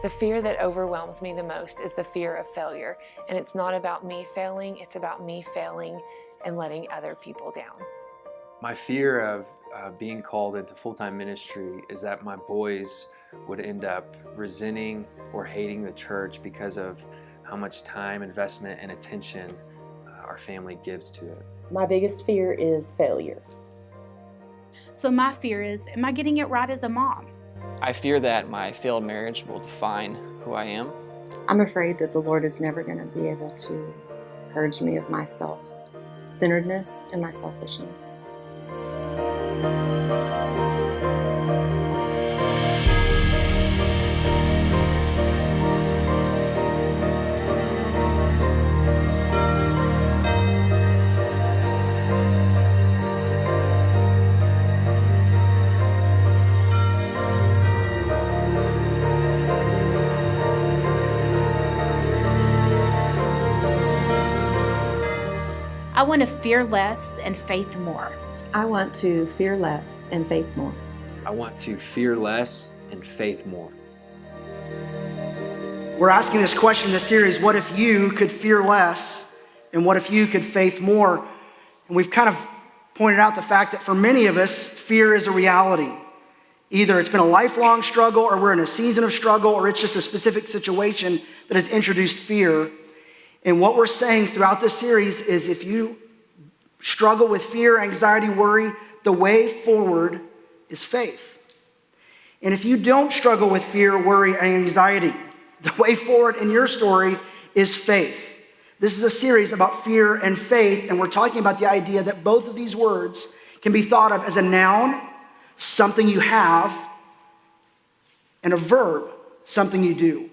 The fear that overwhelms me the most is the fear of failure. And it's not about me failing, it's about me failing and letting other people down. My fear of being called into full-time ministry is that my boys would end up resenting or hating the church because of how much time, investment, and attention our family gives to it. My biggest fear is failure. So my fear is, am I getting it right as a mom? I fear that my failed marriage will define who I am. I'm afraid that the Lord is never going to be able to purge me of my self-centeredness and my selfishness. I want to fear less and faith more. I want to fear less and faith more. I want to fear less and faith more. We're asking this question in this series, what if you could fear less and what if you could faith more? And we've kind of pointed out the fact that for many of us, fear is a reality. Either it's been a lifelong struggle or we're in a season of struggle or it's just a specific situation that has introduced fear. And what we're saying throughout this series is if you struggle with fear, anxiety, worry, the way forward is faith. And if you don't struggle with fear, worry, and anxiety, the way forward in your story is faith. This is a series about fear and faith, and we're talking about the idea that both of these words can be thought of as a noun, something you have, and a verb, something you do.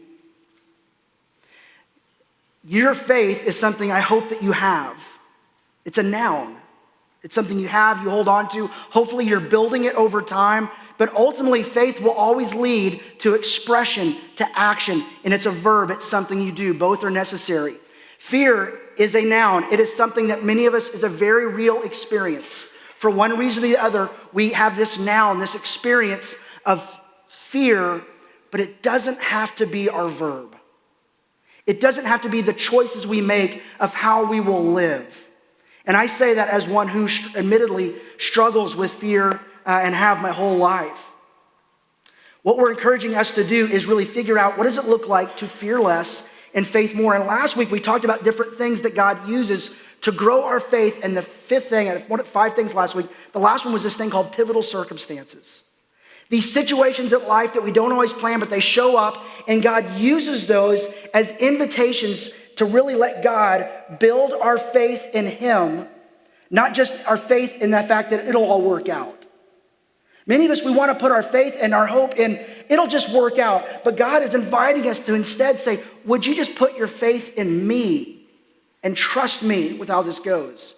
Your faith is something I hope that you have. It's a noun. It's something you have, you hold on to. Hopefully you're building it over time. But ultimately, faith will always lead to expression, to action. And it's a verb. It's something you do. Both are necessary. Fear is a noun. It is something that many of us is a very real experience. For one reason or the other, we have this noun, this experience of fear, but it doesn't have to be our verb. It doesn't have to be the choices we make of how we will live. And I say that as one who admittedly struggles with fear and have my whole life. What we're encouraging us to do is really figure out what does it look like to fear less and faith more. And last week we talked about different things that God uses to grow our faith. And the fifth thing, I wanted 5 things last week. The last one was this thing called pivotal circumstances. These situations in life that we don't always plan, but they show up, and God uses those as invitations to really let God build our faith in Him, not just our faith in the fact that it'll all work out. Many of us, we want to put our faith and our hope in, it'll just work out. But God is inviting us to instead say, would you just put your faith in me and trust me with how this goes?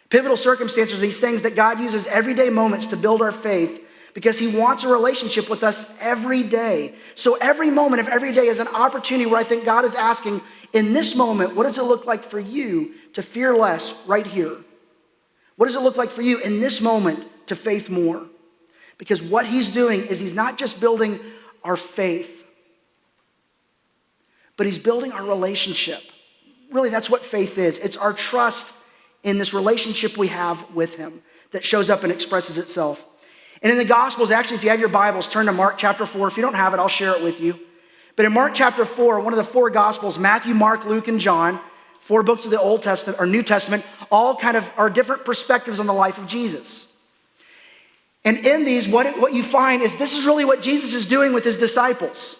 Pivotal circumstances are these things that God uses everyday moments to build our faith, because He wants a relationship with us every day. So every moment of every day is an opportunity where I think God is asking, in this moment, what does it look like for you to fear less right here? What does it look like for you in this moment to faith more? Because what He's doing is He's not just building our faith, but He's building our relationship. Really, that's what faith is. It's our trust in this relationship we have with Him that shows up and expresses itself. And in the Gospels, actually, if you have your Bibles, turn to Mark chapter 4. If you don't have it, I'll share it with you. But in Mark chapter 4, one of the 4 Gospels, Matthew, Mark, Luke, and John, 4 books of the Old Testament or New Testament, all kind of are different perspectives on the life of Jesus. And in these, what you find is this is really what Jesus is doing with His disciples.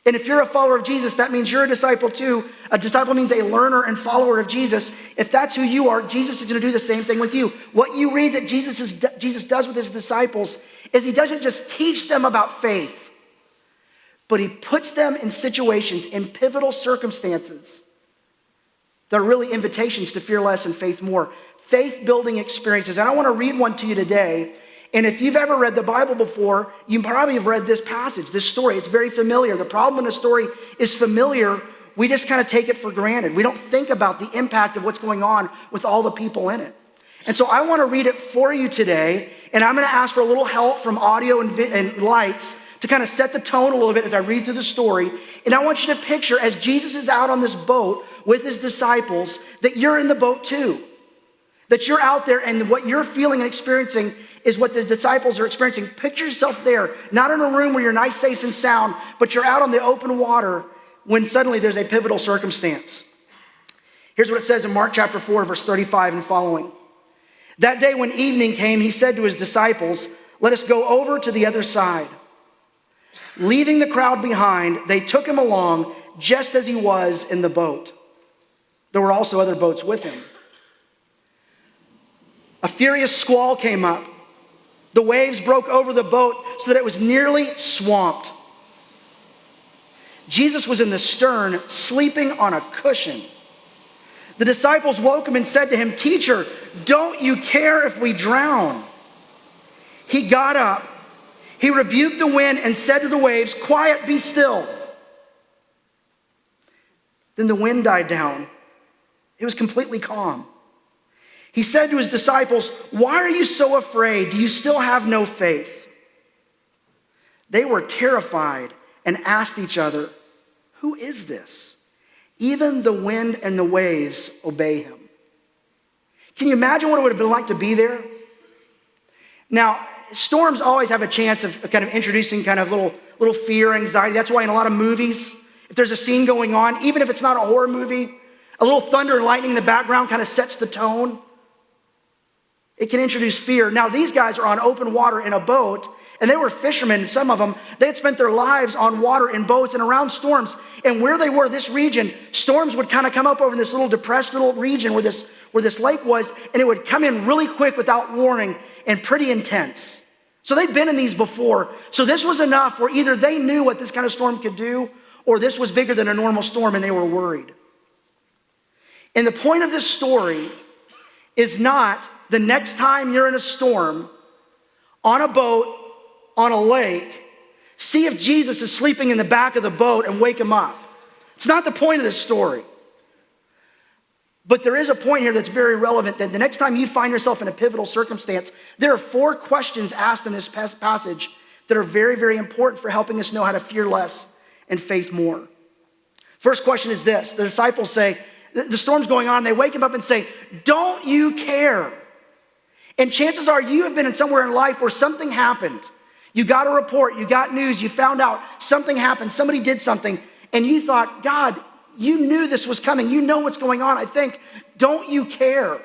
And if you're a follower of Jesus, that means you're a disciple too. A disciple means a learner and follower of Jesus. If that's who you are, Jesus is going to do the same thing with you. What you read that Jesus does with His disciples is He doesn't just teach them about faith, but He puts them in situations, in pivotal circumstances that are really invitations to fear less and faith more. Faith-building experiences. And I want to read one to you today. And if you've ever read the Bible before, you probably have read this passage, this story. It's very familiar. The problem when the story is familiar, we just kind of take it for granted. We don't think about the impact of what's going on with all the people in it. And so I want to read it for you today, and I'm going to ask for a little help from audio and lights to to kind of set the tone a little bit as I read through the story. And I want you to picture as Jesus is out on this boat with his disciples, that you're in the boat too. That you're out there and what you're feeling and experiencing is what the disciples are experiencing. Picture yourself there, not in a room where you're nice, safe, and sound, but you're out on the open water when suddenly there's a pivotal circumstance. Here's what it says in Mark chapter 4, verse 35 and following. That day when evening came, he said to his disciples, "Let us go over to the other side." Leaving the crowd behind, they took him along just as he was in the boat. There were also other boats with him. A furious squall came up. The waves broke over the boat so that it was nearly swamped. Jesus was in the stern, sleeping on a cushion. The disciples woke him and said to him, "Teacher, don't you care if we drown?" He got up. He rebuked the wind and said to the waves, "Quiet, be still." Then the wind died down. It was completely calm. He said to his disciples, "Why are you so afraid? Do you still have no faith?" They were terrified and asked each other, "Who is this? Even the wind and the waves obey him." Can you imagine what it would have been like to be there? Now, storms always have a chance of kind of introducing kind of little fear, anxiety. That's why in a lot of movies, if there's a scene going on, even if it's not a horror movie, a little thunder and lightning in the background kind of sets the tone. It can introduce fear. Now, these guys are on open water in a boat, and they were fishermen, some of them. They had spent their lives on water in boats and around storms. And where they were, this region, storms would kind of come up over this little depressed little region where this lake was, and it would come in really quick without warning and pretty intense. So they'd been in these before. So this was enough where either they knew what this kind of storm could do, or this was bigger than a normal storm and they were worried. And the point of this story is not the next time you're in a storm, on a boat, on a lake, see if Jesus is sleeping in the back of the boat and wake him up. It's not the point of this story. But there is a point here that's very relevant, that the next time you find yourself in a pivotal circumstance, there are 4 questions asked in this passage that are very, very important for helping us know how to fear less and faith more. First question is this. The disciples say, the storm's going on, they wake him up and say, "Don't you care?" And chances are you have been in somewhere in life where something happened. You got a report, you got news, you found out something happened, somebody did something, and you thought, "God, you knew this was coming. You know what's going on. I think, don't you care?"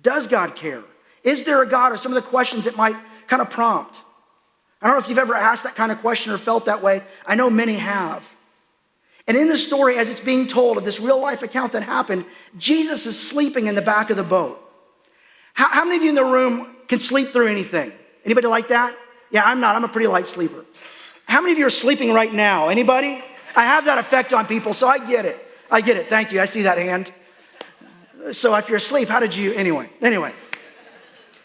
Does God care? Is there a God? Or some of the questions it might kind of prompt. I don't know if you've ever asked that kind of question or felt that way. I know many have. And in the story, as it's being told of this real life account that happened, Jesus is sleeping in the back of the boat. How many of you in the room can sleep through anything? Anybody like that? Yeah, I'm not. I'm a pretty light sleeper. How many of you are sleeping right now? Anybody? I have that effect on people, so I get it. I get it. Thank you. I see that hand. So if you're asleep, how did you? Anyway.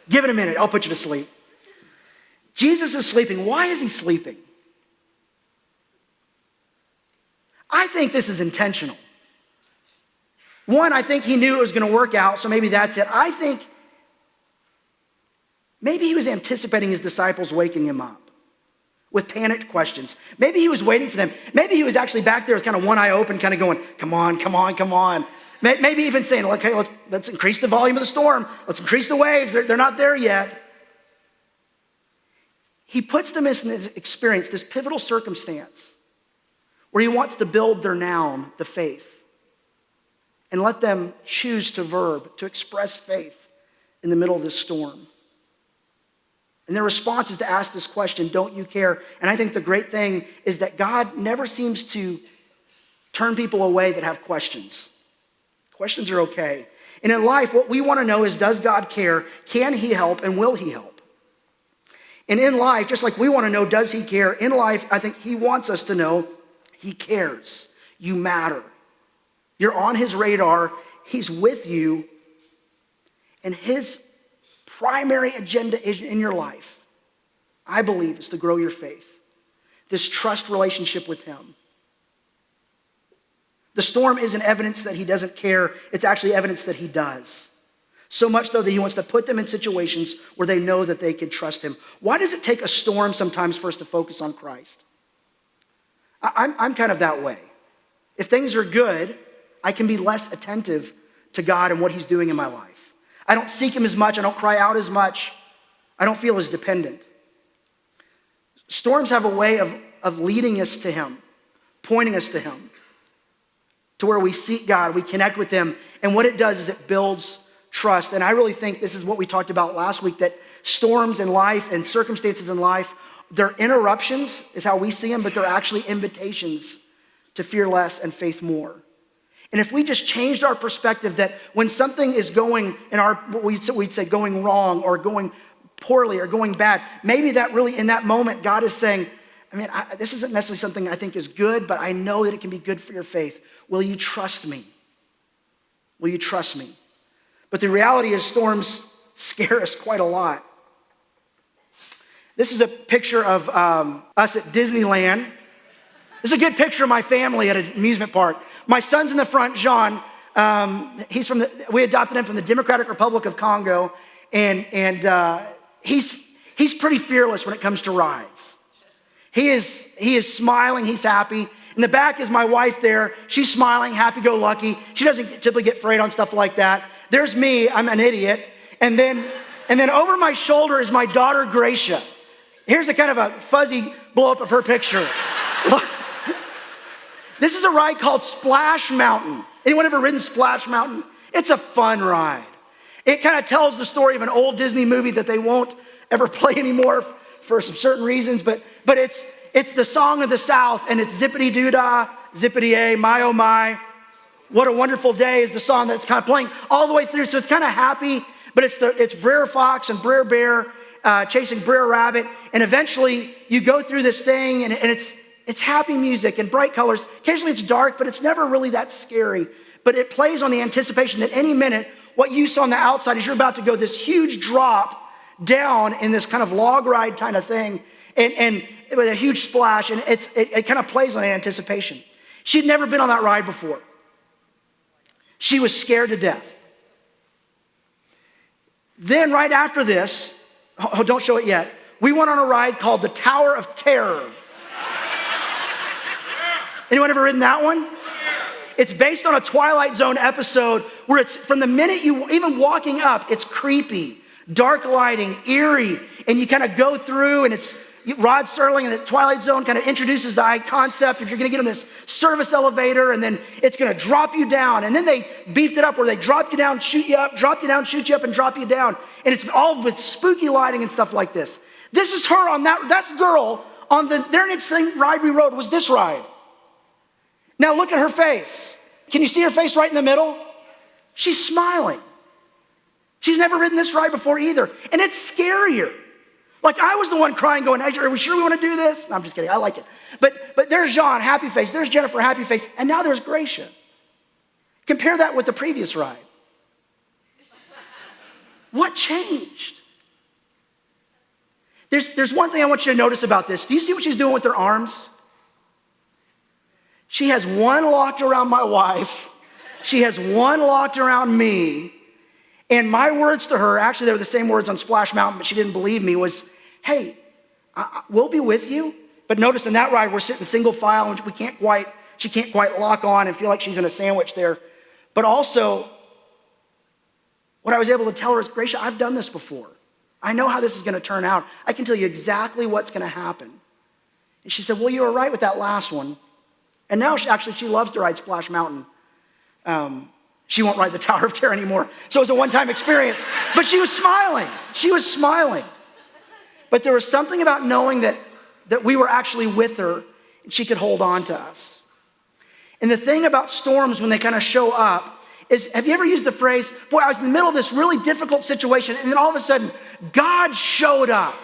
Give it a minute. I'll put you to sleep. Jesus is sleeping. Why is he sleeping? I think this is intentional. One, I think he knew it was going to work out, so maybe that's it. I think maybe he was anticipating his disciples waking him up with panicked questions. Maybe he was waiting for them. Maybe he was actually back there with kind of one eye open, kind of going, "Come on, come on, come on." Maybe even saying, "Okay, let's increase the volume of the storm. Let's increase the waves. They're not there yet." He puts them in this experience, this pivotal circumstance, where he wants to build their noun, the faith, and let them choose to verb, to express faith in the middle of this storm. And their response is to ask this question, "Don't you care?" And I think the great thing is that God never seems to turn people away that have questions. Questions are okay. And in life, what we want to know is, does God care? Can he help? And will he help? And in life, just like we want to know, does he care? In life, I think he wants us to know he cares. You matter. You're on his radar. He's with you. And his primary agenda in your life, I believe, is to grow your faith. This trust relationship with him. The storm isn't evidence that he doesn't care. It's actually evidence that he does. So much so that he wants to put them in situations where they know that they can trust him. Why does it take a storm sometimes for us to focus on Christ? I'm kind of that way. If things are good, I can be less attentive to God and what he's doing in my life. I don't seek him as much. I don't cry out as much. I don't feel as dependent. Storms have a way of leading us to him, pointing us to him, to where we seek God, we connect with him, and what it does is it builds trust. And I really think this is what we talked about last week, that storms in life and circumstances in life, they're interruptions, is how we see them, but they're actually invitations to fear less and faith more. And if we just changed our perspective that when something is going in our, what we'd say going wrong or going poorly or going bad, maybe that really in that moment, God is saying, this isn't necessarily something I think is good, but I know that it can be good for your faith. Will you trust me? Will you trust me? But the reality is storms scare us quite a lot. This is a picture of us at Disneyland. This is a good picture of my family at an amusement park. My son's in the front, Jean. We adopted him from the Democratic Republic of Congo, and he's pretty fearless when it comes to rides. He is smiling, he's happy. In the back is my wife there. She's smiling, happy-go-lucky. She doesn't typically get afraid on stuff like that. There's me, I'm an idiot. And then over my shoulder is my daughter, Gracia. Here's a kind of a fuzzy blow-up of her picture. This is a ride called Splash Mountain. Anyone ever ridden Splash Mountain? It's a fun ride. It kind of tells the story of an old Disney movie that they won't ever play anymore for some certain reasons, but it's the song of the South, and it's zippity-doo-dah, zippity-a, my oh my, what a wonderful day is the song that's kind of playing all the way through. So it's kind of happy, but it's Brer Fox and Brer Bear chasing Brer Rabbit, and eventually you go through this thing, and it's happy music and bright colors. Occasionally it's dark, but it's never really that scary. But it plays on the anticipation that any minute, what you saw on the outside is you're about to go this huge drop down in this kind of log ride kind of thing, and with a huge splash, and it kind of plays on the anticipation. She'd never been on that ride before. She was scared to death. Then right after this, don't show it yet, we went on a ride called the Tower of Terror. Anyone ever ridden that one? It's based on a Twilight Zone episode where it's from the minute you, even walking up, it's creepy, dark lighting, eerie, and you kind of go through, and it's Rod Serling and the Twilight Zone kind of introduces the concept if you're going to get on this service elevator, and then it's going to drop you down. And then they beefed it up where they drop you down, shoot you up, drop you down, shoot you up, and drop you down. And it's all with spooky lighting and stuff like this. This is her on that's girl on their next thing ride we rode was this ride. Now look at her face. Can you see her face right in the middle? She's smiling. She's never ridden this ride before either. And it's scarier. Like I was the one crying going, are we sure we want to do this? No, I'm just kidding, I like it. But there's Jean, happy face. There's Jennifer, happy face. And now there's Gracia. Compare that with the previous ride. What changed? There's one thing I want you to notice about this. Do you see what she's doing with her arms? She has one locked around my wife. She has one locked around me. And my words to her, actually they were the same words on Splash Mountain, but she didn't believe me, was, hey, we'll be with you. But notice in that ride, we're sitting single file, and she can't quite lock on and feel like she's in a sandwich there. But also, what I was able to tell her is, Gracia, I've done this before. I know how this is going to turn out. I can tell you exactly what's going to happen. And she said, well, you were right with that last one. And now she loves to ride Splash Mountain. She won't ride the Tower of Terror anymore. So it was a one-time experience. But she was smiling. She was smiling. But there was something about knowing that we were actually with her and she could hold on to us. And the thing about storms when they kind of show up is, have you ever used the phrase, boy, I was in the middle of this really difficult situation and then all of a sudden, God showed up.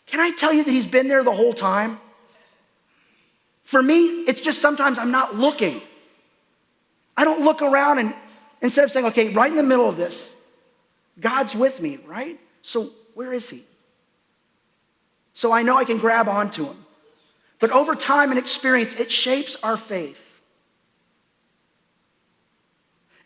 Can I tell you that he's been there the whole time? For me, it's just sometimes I'm not looking. I don't look around and instead of saying, okay, right in the middle of this, God's with me, right? So where is he? So I know I can grab onto him. But over time and experience, it shapes our faith.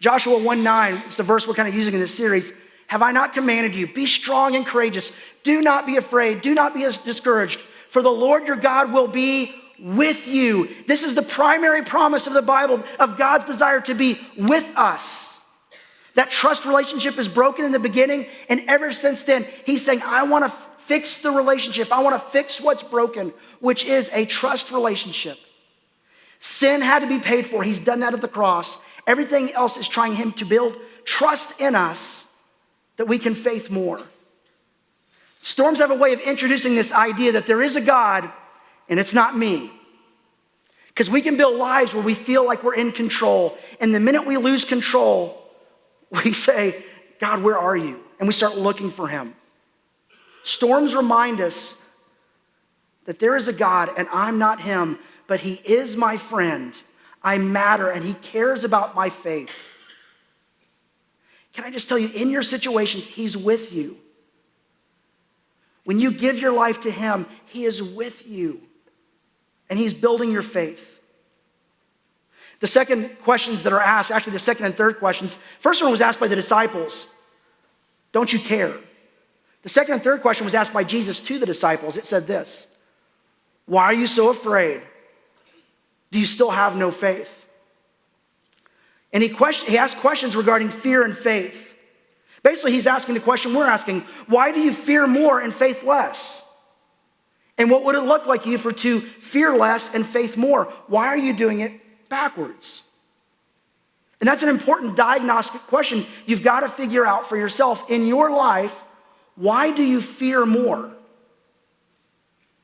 Joshua 1:9, it's the verse we're kind of using in this series. Have I not commanded you? Be strong and courageous. Do not be afraid. Do not be discouraged. For the Lord your God will be with you. This is the primary promise of the Bible, of God's desire to be with us. That trust relationship is broken in the beginning, and ever since then, he's saying, I want to fix the relationship. I want to fix what's broken, which is a trust relationship. Sin had to be paid for. He's done that at the cross. Everything else is trying him to build trust in us that we can faith more. Storms have a way of introducing this idea that there is a God and it's not me. Because we can build lives where we feel like we're in control. And the minute we lose control, we say, God, where are you? And we start looking for him. Storms remind us that there is a God and I'm not him, but he is my friend. I matter and he cares about my faith. Can I just tell you, in your situations, he's with you. When you give your life to him, he is with you. And he's building your faith. The second questions that are asked, actually the second and third questions, first one was asked by the disciples. Don't you care? The second and third question was asked by Jesus to the disciples. It said this: why are you so afraid? Do you still have no faith? And he asked questions regarding fear and faith. Basically, he's asking the question we're asking: why do you fear more and faith less? And what would it look like you to fear less and faith more? Why are you doing it backwards? And that's an important diagnostic question you've got to figure out for yourself in your life. Why do you fear more?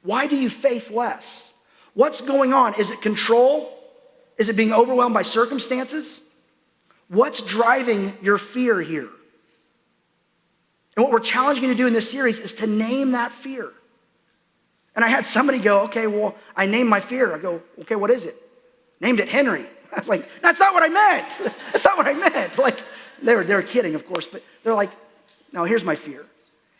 Why do you faith less? What's going on? Is it control? Is it being overwhelmed by circumstances? What's driving your fear here? And what we're challenging you to do in this series is to name that fear. And I had somebody go, okay, well, I named my fear. I go, okay, what is it? Named it Henry. I was like, that's not what I meant. That's not what I meant. Like, they were kidding, of course, but they're like, no, here's my fear.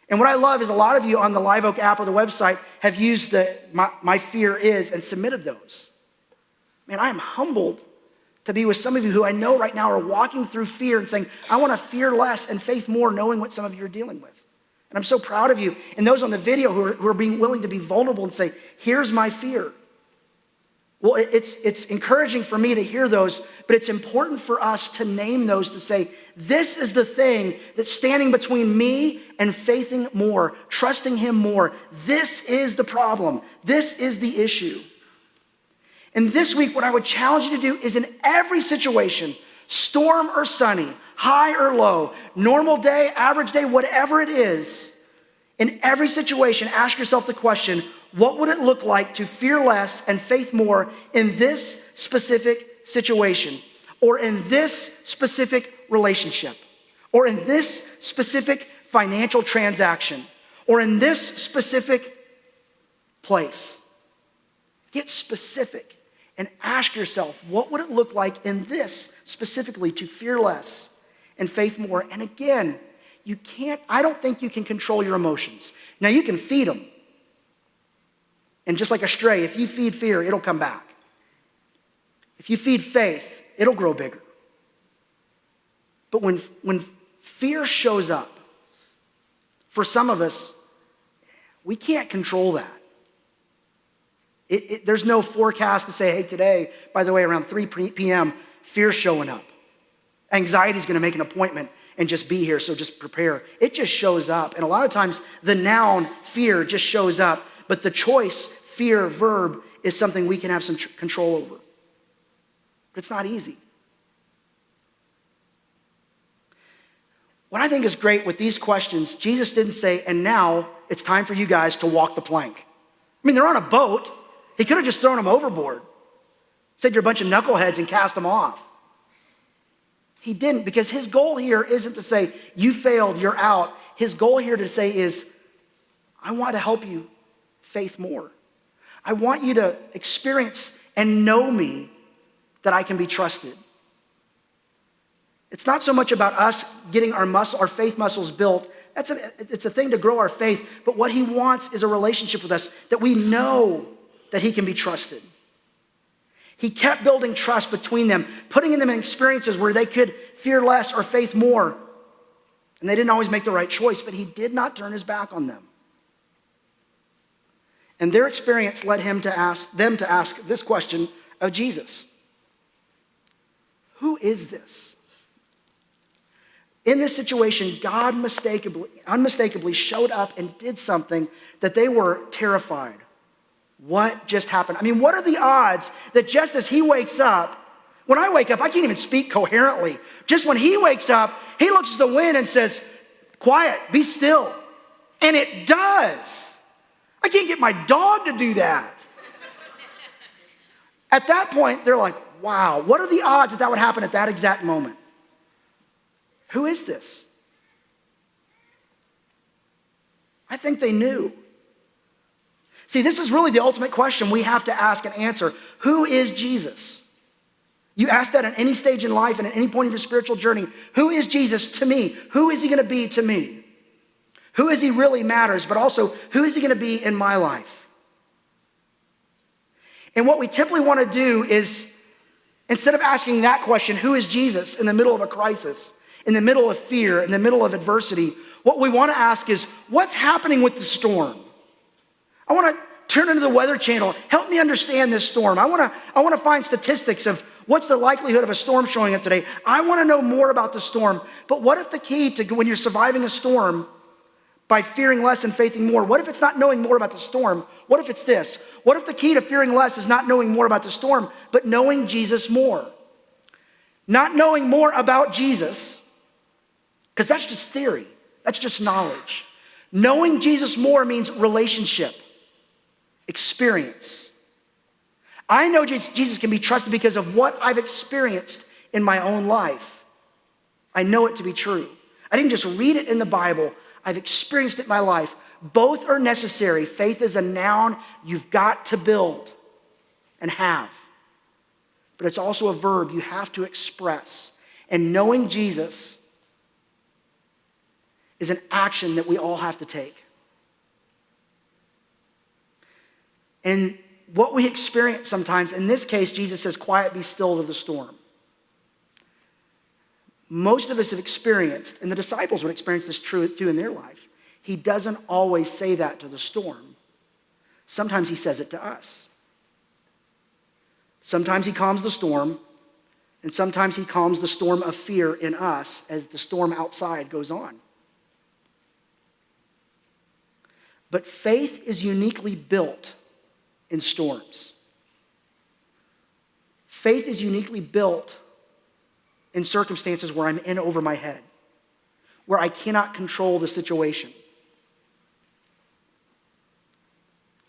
And what I love is a lot of you on the Live Oak app or the website have used the my fear is and submitted those. Man, I am humbled to be with some of you who I know right now are walking through fear and saying, I want to fear less and faith more, knowing what some of you are dealing with. And I'm so proud of you. And those on the video who are being willing to be vulnerable and say, here's my fear. Well, it's encouraging for me to hear those, but it's important for us to name those, to say, this is the thing that's standing between me and faithing more, trusting him more. This is the problem. This is the issue. And this week, what I would challenge you to do is in every situation, storm or sunny, high or low, normal day, average day, whatever it is, in every situation, ask yourself the question, what would it look like to fear less and faith more in this specific situation, or in this specific relationship, or in this specific financial transaction, or in this specific place? Get specific and ask yourself, what would it look like in this specifically to fear less and faith more? And again, I don't think you can control your emotions. Now, you can feed them. And just like a stray, if you feed fear, it'll come back. If you feed faith, it'll grow bigger. But when fear shows up, for some of us, we can't control that. There's no forecast to say, hey, today, by the way, around 3 p.m., fear's showing up. Anxiety's going to make an appointment and just be here, so just prepare. It just shows up. And a lot of times, the noun fear just shows up, but the choice, fear, verb, is something we can have some control over. But it's not easy. What I think is great with these questions, Jesus didn't say, and now it's time for you guys to walk the plank. I mean, they're on a boat. He could have just thrown them overboard. Said you're a bunch of knuckleheads and cast them off. He didn't, because his goal here isn't to say, you failed, you're out. His goal here to say is, I want to help you faith more. I want you to experience and know me that I can be trusted. It's not so much about us getting our faith muscles built. It's a thing to grow our faith, but what he wants is a relationship with us that we know that he can be trusted. He kept building trust between them, putting them in experiences where they could fear less or faith more. And they didn't always make the right choice, but he did not turn his back on them. And their experience led them to ask this question of Jesus. Who is this? In this situation, God unmistakably showed up and did something that they were terrified. What just happened? I mean, what are the odds that just as he wakes up, when I wake up, I can't even speak coherently. Just when he wakes up, he looks at the wind and says, quiet, be still. And it does. I can't get my dog to do that. At that point, they're like, wow, what are the odds that that would happen at that exact moment? Who is this? I think they knew. See, this is really the ultimate question we have to ask and answer. Who is Jesus? You ask that at any stage in life and at any point of your spiritual journey. Who is Jesus to me? Who is he going to be to me? Who is he really matters, but also who is he going to be in my life? And what we typically want to do is, instead of asking that question, who is Jesus, in the middle of a crisis, in the middle of fear, in the middle of adversity, what we want to ask is, what's happening with the storm? I want to turn into the Weather Channel. Help me understand this storm. I want to find statistics of what's the likelihood of a storm showing up today. I want to know more about the storm. But what if the key to when you're surviving a storm by fearing less and faithing more, what if it's not knowing more about the storm? What if it's this? What if the key to fearing less is not knowing more about the storm, but knowing Jesus more? Not knowing more about Jesus, because that's just theory. That's just knowledge. Knowing Jesus more means relationship, experience. I know Jesus can be trusted because of what I've experienced in my own life. I know it to be true. I didn't just read it in the Bible. I've experienced it in my life. Both are necessary. Faith is a noun you've got to build and have. But it's also a verb you have to express. And knowing Jesus is an action that we all have to take. And what we experience sometimes, in this case, Jesus says, quiet, be still to the storm. Most of us have experienced, and the disciples would experience this too in their life. He doesn't always say that to the storm. Sometimes he says it to us. Sometimes he calms the storm, and sometimes he calms the storm of fear in us as the storm outside goes on. But faith is uniquely built in storms. Faith is uniquely built in circumstances where I'm in over my head, where I cannot control the situation.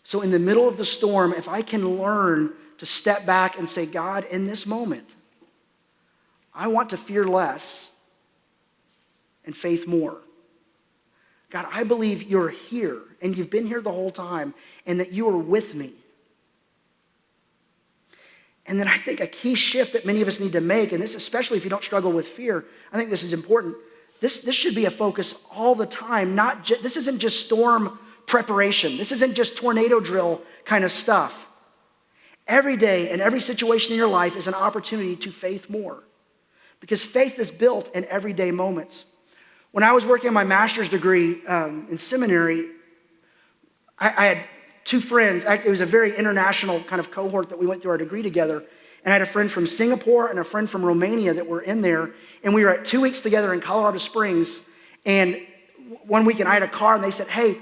So in the middle of the storm, if I can learn to step back and say, God, in this moment, I want to fear less and faith more. God, I believe you're here and you've been here the whole time and that you are with me. And then I think a key shift that many of us need to make, and this especially if you don't struggle with fear, I think this is important. This should be a focus all the time. This isn't just storm preparation. This isn't just tornado drill kind of stuff. Every day and every situation in your life is an opportunity to faith more. Because faith is built in everyday moments. When I was working on my master's degree in seminary, I had two friends. It was a very international kind of cohort that we went through our degree together. And I had a friend from Singapore and a friend from Romania that were in there. And we were at 2 weeks together in Colorado Springs. And one weekend I had a car and they said, hey,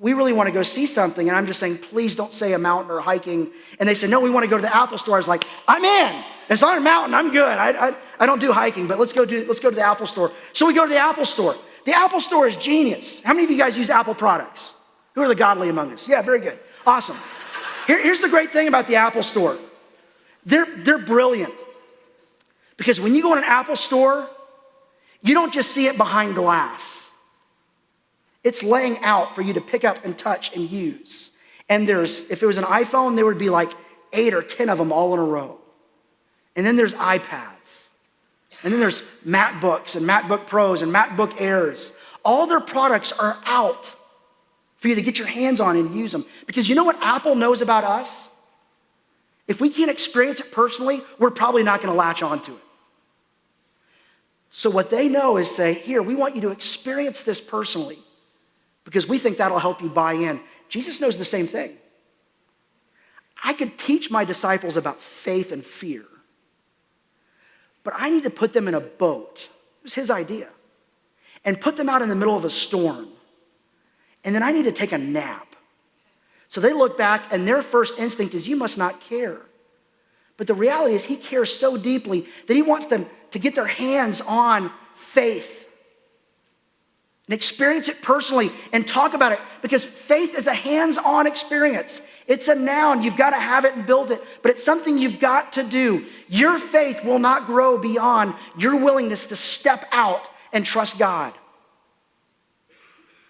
we really want to go see something. And I'm just saying, please don't say a mountain or hiking. And they said, no, we want to go to the Apple Store. I was like, I'm in. It's not a mountain. I'm good. I don't do hiking, but let's go to the Apple Store. So we go to the Apple Store. The Apple Store is genius. How many of you guys use Apple products? Who are the godly among us? Yeah, very good. Awesome. Here's the great thing about the Apple Store. They're brilliant. Because when you go in an Apple Store, you don't just see it behind glass. It's laying out for you to pick up and touch and use. And if it was an iPhone, there would be like 8 or 10 of them all in a row. And then there's iPads. And then there's MacBooks and MacBook Pros and MacBook Airs. All their products are out for you to get your hands on and use them. Because you know what Apple knows about us? If we can't experience it personally, we're probably not going to latch onto it. So what they know is say, here, we want you to experience this personally because we think that'll help you buy in. Jesus knows the same thing. I could teach my disciples about faith and fear, but I need to put them in a boat. It was his idea. And put them out in the middle of a storm. And then I need to take a nap. So they look back and their first instinct is, you must not care. But the reality is he cares so deeply that he wants them to get their hands on faith and experience it personally and talk about it, because faith is a hands-on experience. It's a noun. You've got to have it and build it, but it's something you've got to do. Your faith will not grow beyond your willingness to step out and trust God.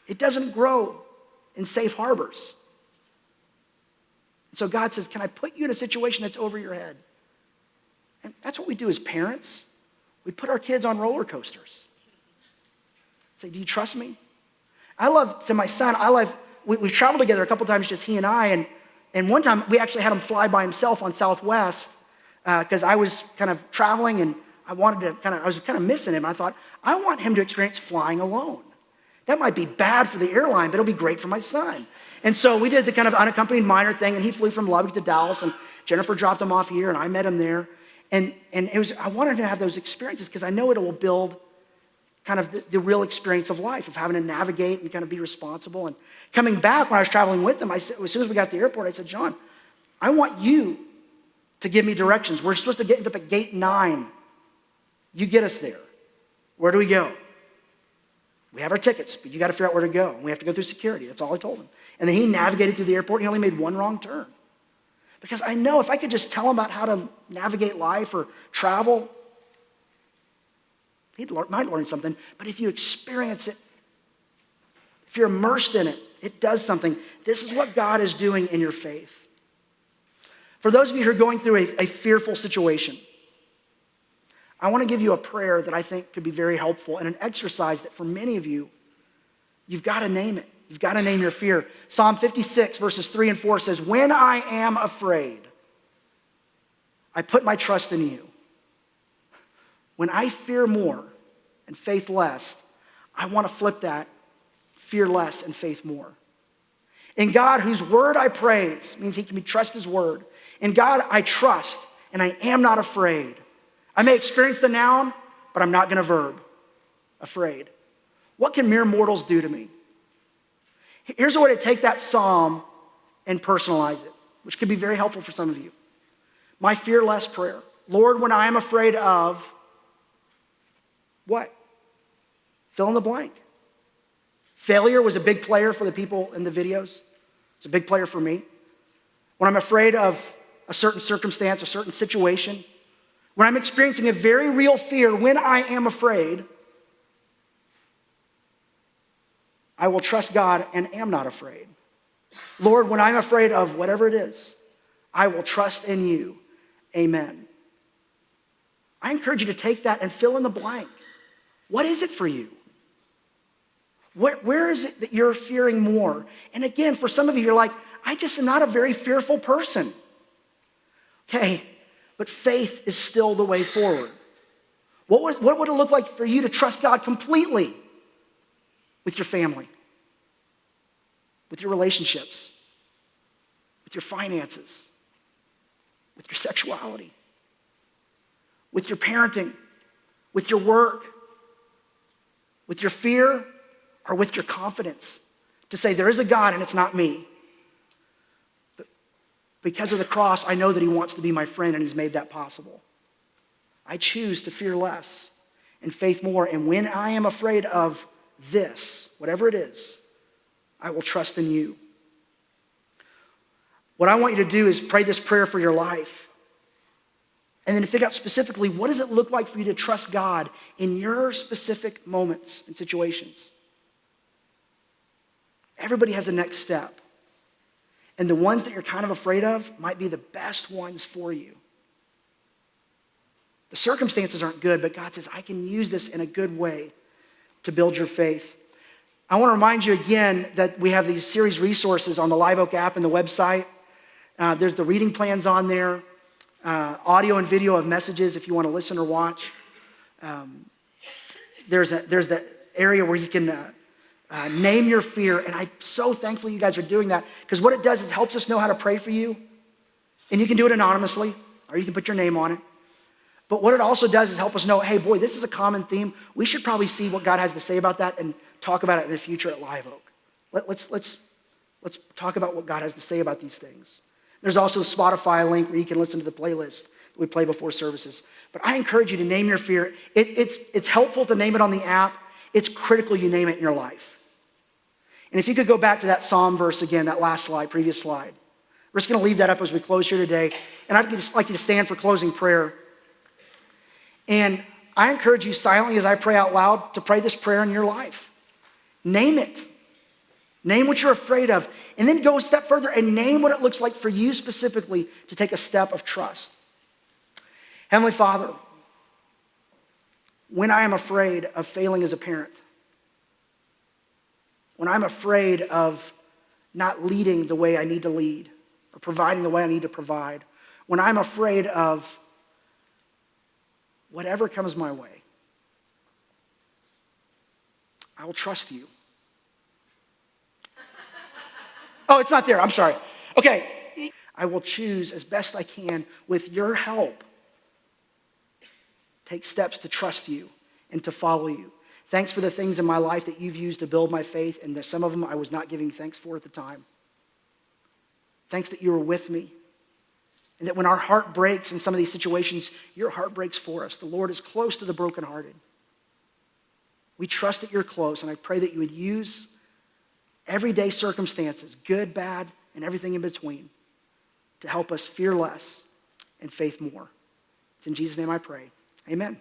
It doesn't grow in safe harbors. So God says, can I put you in a situation that's over your head? And that's what we do as parents. We put our kids on roller coasters. Say, do you trust me? To my son, we've traveled together a couple times, just he and I, and one time we actually had him fly by himself on Southwest because I was kind of traveling and I was kind of missing him. I thought, I want him to experience flying alone. That might be bad for the airline, but it'll be great for my son. And so we did the kind of unaccompanied minor thing, and he flew from Lubbock to Dallas, and Jennifer dropped him off here, and I met him there. And I wanted him to have those experiences because I know it will build kind of the real experience of life, of having to navigate and kind of be responsible. And coming back when I was traveling with him, I said, as soon as we got to the airport, I said, John, I want you to give me directions. We're supposed to get up at gate 9. You get us there. Where do we go? We have our tickets, but you got to figure out where to go. And we have to go through security. That's all I told him. And then he navigated through the airport. He only made one wrong turn. Because I know if I could just tell him about how to navigate life or travel, he might learn something. But if you experience it, if you're immersed in it, it does something. This is what God is doing in your faith. For those of you who are going through a fearful situation, I want to give you a prayer that I think could be very helpful and an exercise that for many of you, you've got to name it. You've got to name your fear. Psalm 56 verses 3 and 4 says, when I am afraid, I put my trust in you. When I fear more and faith less, I want to flip that, fear less and faith more. In God, whose word I praise, means he can trust his word. In God, I trust, and I am not afraid. I may experience the noun, but I'm not going to verb, afraid. What can mere mortals do to me? Here's a way to take that psalm and personalize it, which could be very helpful for some of you. My fearless prayer. Lord, when I am afraid of what? Fill in the blank. Failure was a big player for the people in the videos. It's a big player for me. When I'm afraid of a certain circumstance, a certain situation, when I'm experiencing a very real fear, when I am afraid, I will trust God and am not afraid. Lord, when I'm afraid of whatever it is, I will trust in you. Amen. I encourage you to take that and fill in the blank. What is it for you? Where is it that you're fearing more? And again, for some of you, you're like, I just am not a very fearful person. Okay, but faith is still the way forward. What would it look like for you to trust God completely with your family, with your relationships, with your finances, with your sexuality, with your parenting, with your work, with your fear, or with your confidence? To say there is a God and it's not me. But because of the cross, I know that he wants to be my friend and he's made that possible. I choose to fear less and faith more. And when I am afraid of this, whatever it is, I will trust in you. What I want you to do is pray this prayer for your life. And then to figure out specifically, what does it look like for you to trust God in your specific moments and situations? Everybody has a next step. And the ones that you're kind of afraid of might be the best ones for you. The circumstances aren't good, but God says, I can use this in a good way to build your faith. I want to remind you again that we have these series resources on the Live Oak app and the website There's the reading plans on there, audio and video of messages if you want to listen or watch. There's the area where you can name your fear, and I'm so thankful you guys are doing that, because what it does is helps us know how to pray for you, and you can do it anonymously, or you can put your name on it. But what it also does is help us know, hey, boy, this is a common theme. We should probably see what God has to say about that and talk about it in the future at Live Oak. Let's talk about what God has to say about these things. There's also a Spotify link where you can listen to the playlist that we play before services. But I encourage you to name your fear. It's helpful to name it on the app. It's critical you name it in your life. And if you could go back to that Psalm verse again, that last slide, previous slide. We're just going to leave that up as we close here today. And I'd just like you to stand for closing prayer. And I encourage you silently as I pray out loud to pray this prayer in your life. Name it. Name what you're afraid of. And then go a step further and name what it looks like for you specifically to take a step of trust. Heavenly Father, when I am afraid of failing as a parent, when I'm afraid of not leading the way I need to lead, or providing the way I need to provide, when I'm afraid of whatever comes my way, I will trust you. Oh, it's not there. I'm sorry. Okay. I will choose as best I can, with your help, take steps to trust you and to follow you. Thanks for the things in my life that you've used to build my faith, and there's some of them I was not giving thanks for at the time. Thanks that you were with me. And that when our heart breaks in some of these situations, your heart breaks for us. The Lord is close to the brokenhearted. We trust that you're close, and I pray that you would use everyday circumstances, good, bad, and everything in between, to help us fear less and faith more. It's in Jesus' name I pray. Amen.